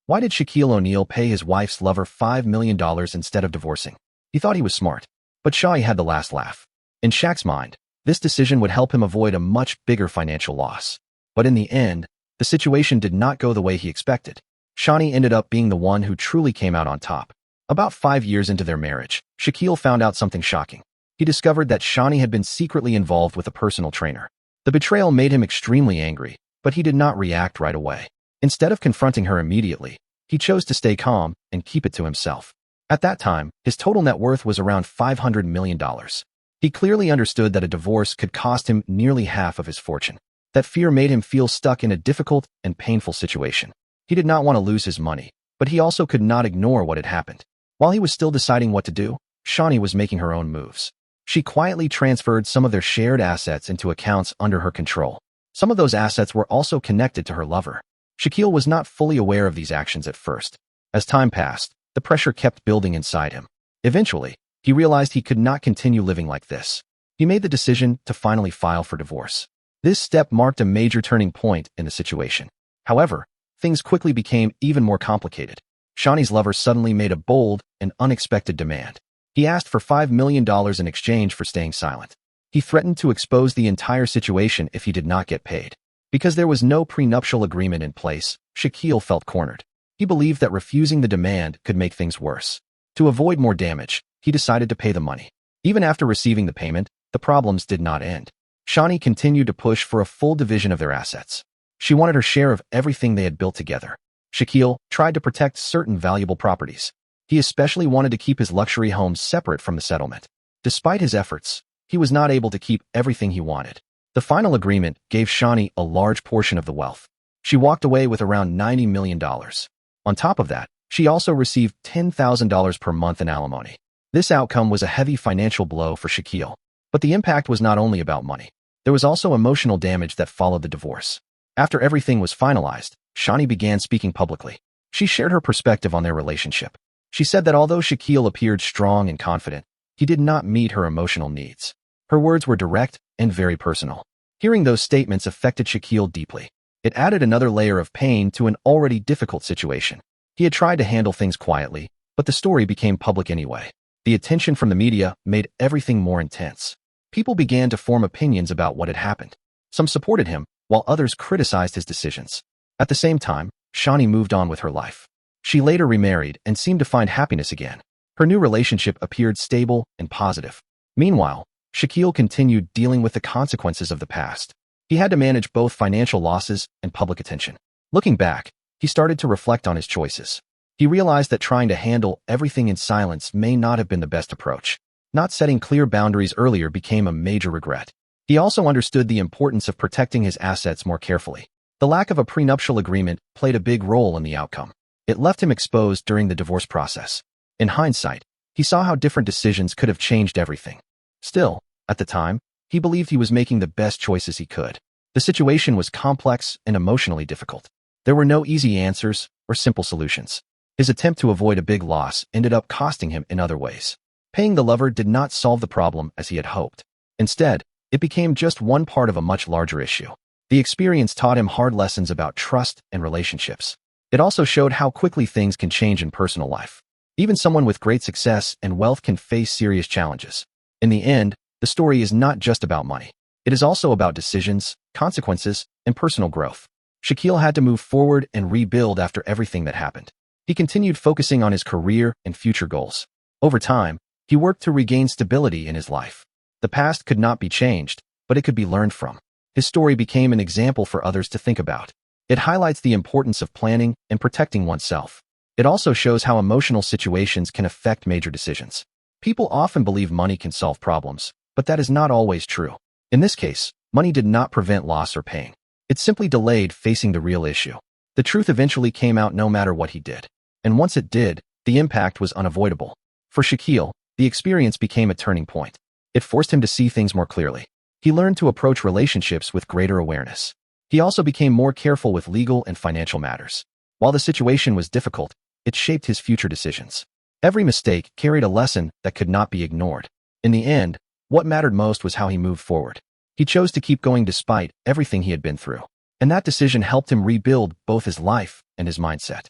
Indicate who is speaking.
Speaker 1: Why did Shaquille O'Neal pay his wife's lover $5 million instead of divorcing? He thought he was smart, but Shaw had the last laugh. In Shaq's mind, this decision would help him avoid a much bigger financial loss. But in the end, the situation did not go the way he expected. Shawnee ended up being the one who truly came out on top. About 5 years into their marriage, Shaquille found out something shocking. He discovered that Shawnee had been secretly involved with a personal trainer. The betrayal made him extremely angry, but he did not react right away. Instead of confronting her immediately, he chose to stay calm and keep it to himself. At that time, his total net worth was around $500 million. He clearly understood that a divorce could cost him nearly half of his fortune. That fear made him feel stuck in a difficult and painful situation. He did not want to lose his money, but he also could not ignore what had happened. While he was still deciding what to do, Shawnee was making her own moves. She quietly transferred some of their shared assets into accounts under her control. Some of those assets were also connected to her lover. Shaquille was not fully aware of these actions at first. As time passed, the pressure kept building inside him. Eventually, he realized he could not continue living like this. He made the decision to finally file for divorce. This step marked a major turning point in the situation. However, things quickly became even more complicated. Shawnee's lover suddenly made a bold and unexpected demand. He asked for $5 million in exchange for staying silent. He threatened to expose the entire situation if he did not get paid. Because there was no prenuptial agreement in place, Shaquille felt cornered. He believed that refusing the demand could make things worse. To avoid more damage, he decided to pay the money. Even after receiving the payment, the problems did not end. Shawnee continued to push for a full division of their assets. She wanted her share of everything they had built together. Shaquille tried to protect certain valuable properties. He especially wanted to keep his luxury home separate from the settlement. Despite his efforts, he was not able to keep everything he wanted. The final agreement gave Shawnee a large portion of the wealth. She walked away with around $90 million. On top of that, she also received $10,000 per month in alimony. This outcome was a heavy financial blow for Shaquille. But the impact was not only about money. There was also emotional damage that followed the divorce. After everything was finalized, Shawnee began speaking publicly. She shared her perspective on their relationship. She said that although Shaquille appeared strong and confident, he did not meet her emotional needs. Her words were direct and very personal. Hearing those statements affected Shaquille deeply. It added another layer of pain to an already difficult situation. He had tried to handle things quietly, but the story became public anyway. The attention from the media made everything more intense. People began to form opinions about what had happened. Some supported him, while others criticized his decisions. At the same time, Shawnee moved on with her life. She later remarried and seemed to find happiness again. Her new relationship appeared stable and positive. Meanwhile, Shaquille continued dealing with the consequences of the past. He had to manage both financial losses and public attention. Looking back, he started to reflect on his choices. He realized that trying to handle everything in silence may not have been the best approach. Not setting clear boundaries earlier became a major regret. He also understood the importance of protecting his assets more carefully. The lack of a prenuptial agreement played a big role in the outcome. It left him exposed during the divorce process. In hindsight, he saw how different decisions could have changed everything. Still, at the time, he believed he was making the best choices he could. The situation was complex and emotionally difficult. There were no easy answers or simple solutions. His attempt to avoid a big loss ended up costing him in other ways. Paying the lover did not solve the problem as he had hoped. Instead, it became just one part of a much larger issue. The experience taught him hard lessons about trust and relationships. It also showed how quickly things can change in personal life. Even someone with great success and wealth can face serious challenges. In the end, the story is not just about money. It is also about decisions, consequences, and personal growth. Shaquille had to move forward and rebuild after everything that happened. He continued focusing on his career and future goals. Over time, he worked to regain stability in his life. The past could not be changed, but it could be learned from. His story became an example for others to think about. It highlights the importance of planning and protecting oneself. It also shows how emotional situations can affect major decisions. People often believe money can solve problems, but that is not always true. In this case, money did not prevent loss or pain. It simply delayed facing the real issue. The truth eventually came out no matter what he did. And once it did, the impact was unavoidable. For Shaquille, the experience became a turning point. It forced him to see things more clearly. He learned to approach relationships with greater awareness. He also became more careful with legal and financial matters. While the situation was difficult, it shaped his future decisions. Every mistake carried a lesson that could not be ignored. In the end, what mattered most was how he moved forward. He chose to keep going despite everything he had been through. And that decision helped him rebuild both his life and his mindset.